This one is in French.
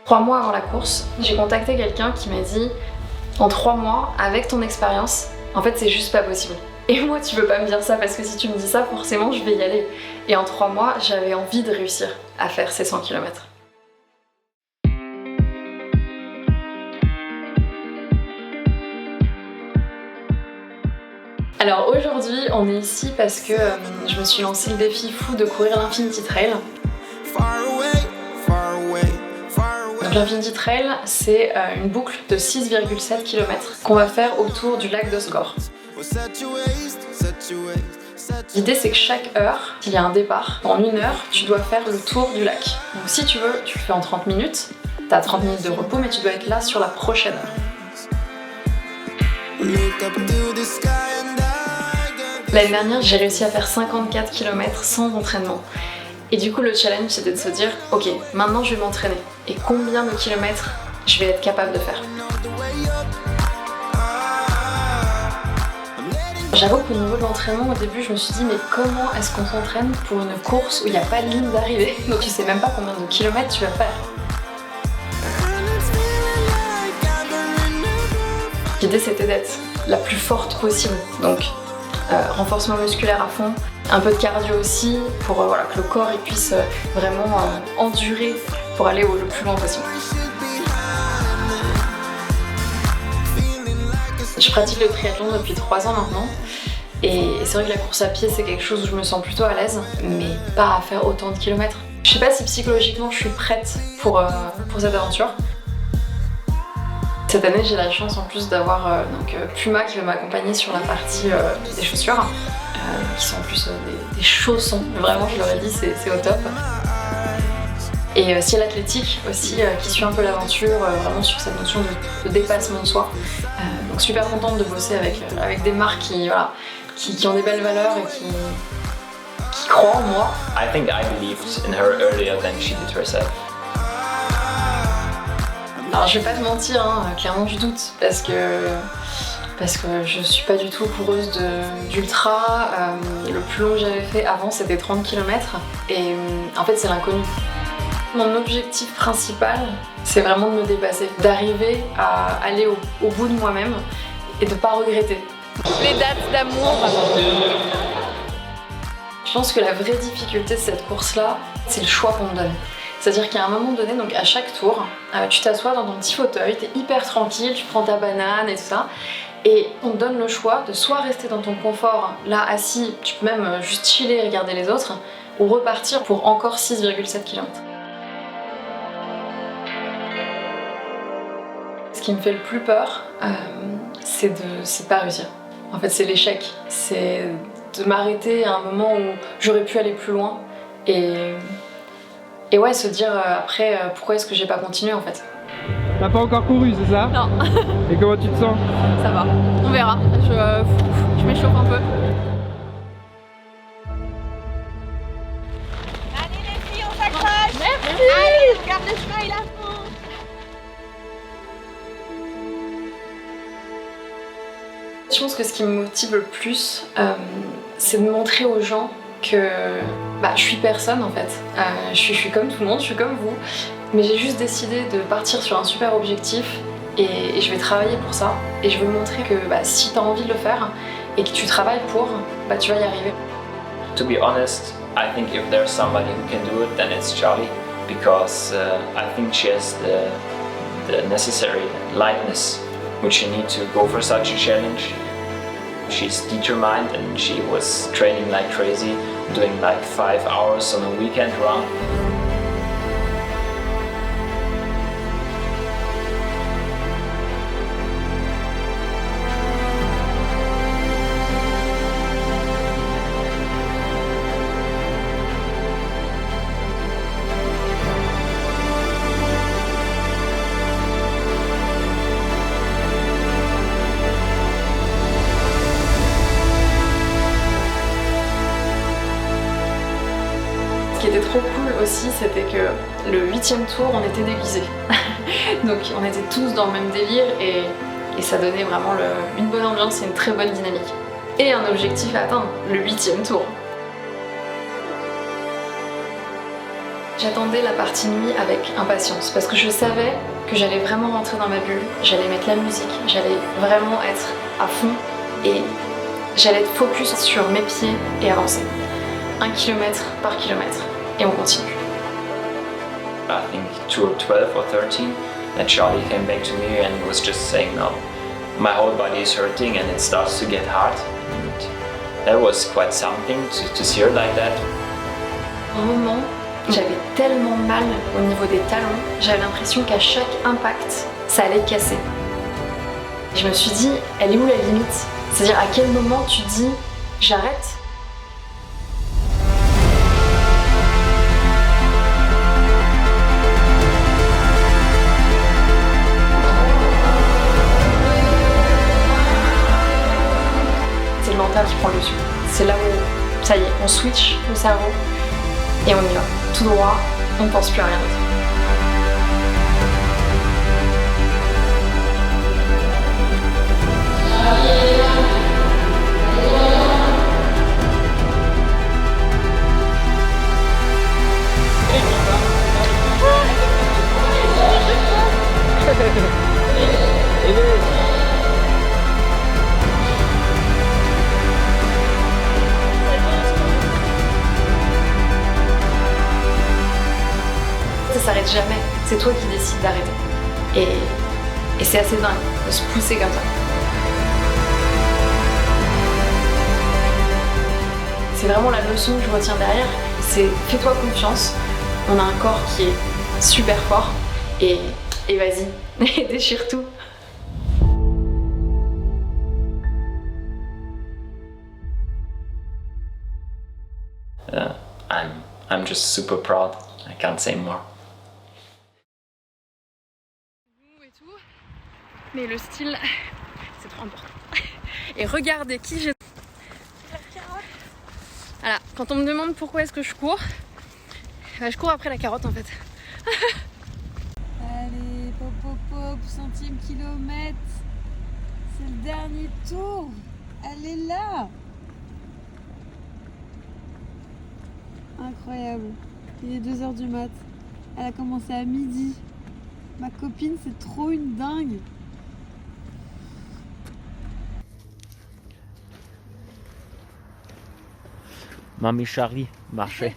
3 mois avant la course, j'ai contacté quelqu'un qui m'a dit en 3 mois, avec ton expérience, en fait c'est juste pas possible. Et moi tu peux pas me dire ça parce que si tu me dis ça, forcément je vais y aller. Et en 3 mois, j'avais envie de réussir à faire ces 100 km. Alors aujourd'hui, on est ici parce que je me suis lancé le défi fou de courir l'Infinity Trail. Donc l'Infinity Trail, c'est une boucle de 6,7 km qu'on va faire autour du lac d'Osgore. L'idée c'est que chaque heure, s'il y a un départ, en 1 heure, tu dois faire le tour du lac. Donc si tu veux, tu le fais en 30 minutes, t'as 30 minutes de repos, mais tu dois être là sur la prochaine heure. L'année dernière, j'ai réussi à faire 54 km sans entraînement. Et du coup, le challenge, c'était de se dire, ok, maintenant je vais m'entraîner. Et combien de kilomètres je vais être capable de faire? J'avoue qu'au niveau de l'entraînement, au début, je me suis dit, mais comment est-ce qu'on s'entraîne pour une course où il n'y a pas de ligne d'arrivée? Donc tu sais même pas combien de kilomètres tu vas faire. L'idée, c'était d'être la plus forte possible. Donc, renforcement musculaire à fond, un peu de cardio aussi pour voilà, que le corps il puisse vraiment endurer pour aller le plus loin possible. Je pratique le triathlon depuis 3 ans maintenant et c'est vrai que la course à pied c'est quelque chose où je me sens plutôt à l'aise, mais pas à faire autant de kilomètres. Je sais pas si psychologiquement je suis prête pour cette aventure. Cette année, j'ai la chance en plus d'avoir Puma qui va m'accompagner sur la partie des chaussures, qui sont en plus des chaussons. Vraiment, je leur ai dit, c'est au top. Et Ciel Athlétique aussi, qui suit un peu l'aventure, vraiment sur cette notion de dépassement de soi. Donc super contente de bosser avec des marques qui ont des belles valeurs et qui croient en moi. I think I believed in her earlier than she did herself. Alors je vais pas te mentir, clairement je doute parce que je suis pas du tout coureuse d'ultra. Le plus long que j'avais fait avant c'était 30 km et en fait c'est l'inconnu. Mon objectif principal c'est vraiment de me dépasser, d'arriver à aller au bout de moi-même et de pas regretter. Les dates d'amour. Je pense que la vraie difficulté de cette course-là, c'est le choix qu'on me donne. C'est-à-dire qu'à un moment donné, donc à chaque tour, tu t'assois dans ton petit fauteuil, t'es hyper tranquille, tu prends ta banane et tout ça, et on te donne le choix de soit rester dans ton confort, là assis, tu peux même juste chiller et regarder les autres, ou repartir pour encore 6,7 km. Ce qui me fait le plus peur, c'est de pas réussir. En fait, c'est l'échec. C'est de m'arrêter à un moment où j'aurais pu aller plus loin et ouais, se dire après pourquoi est-ce que j'ai pas continué en fait. T'as pas encore couru, c'est ça? Non. Et comment tu te sens? Ça va, on verra. Je m'échauffe un peu. Allez les filles, on s'accroche. Merci. Allez, regarde le chemin, il a fond. Je pense que ce qui me motive le plus, c'est de montrer aux gens que je suis personne en fait. Je suis comme tout le monde, je suis comme vous, mais j'ai juste décidé de partir sur un super objectif et je vais travailler pour ça. Et je veux montrer que si tu as envie de le faire et que tu travailles pour, tu vas y arriver. To be honest, I think if there's somebody who can do it, then it's Charlie, because I think she has the necessary lightness which you need to go for such a challenge. She's determined and she was training like crazy, doing like 5 hours on a weekend run. Ce qui était trop cool aussi, c'était que le 8e tour, on était déguisés. Donc on était tous dans le même délire et ça donnait vraiment une bonne ambiance et une très bonne dynamique. Et un objectif à atteindre, le 8e tour. J'attendais la partie nuit avec impatience parce que je savais que j'allais vraiment rentrer dans ma bulle, j'allais mettre la musique, j'allais vraiment être à fond et j'allais être focus sur mes pieds et avancer. 1 kilomètre par kilomètre et on continue. I think tour 12 or 13 that Charlie came back to me and was just saying, no, my whole body is hurting and it starts to get hard. And that was quite something to see her like that. Un moment, j'avais tellement mal au niveau des talons, j'avais l'impression qu'à chaque impact, ça allait casser. Et je me suis dit, elle est où la limite? C'est-à-dire à quel moment tu dis, j'arrête? C'est le mental qui prend le dessus. C'est là où, ça y est, on switch le cerveau et on y va. Tout droit, on ne pense plus à rien d'autre. Ça s'arrête jamais, c'est toi qui décides d'arrêter. Et c'est assez dingue de se pousser comme ça. C'est vraiment la leçon que je retiens derrière, c'est fais-toi confiance, on a un corps qui est super fort et vas-y, déchire tout. I'm just super proud, I can't say more. Et tout. Mais le style, c'est trop important. Et regardez qui j'ai. Voilà, quand on me demande pourquoi est-ce que je cours, bah, je cours après la carotte en fait. Allez, pop pop pop, 100e kilomètre. C'est le dernier tour. Elle est là. Incroyable. Il est 2h du mat. Elle a commencé à midi. Ma copine, c'est trop une dingue. Mamie Charlie marchait.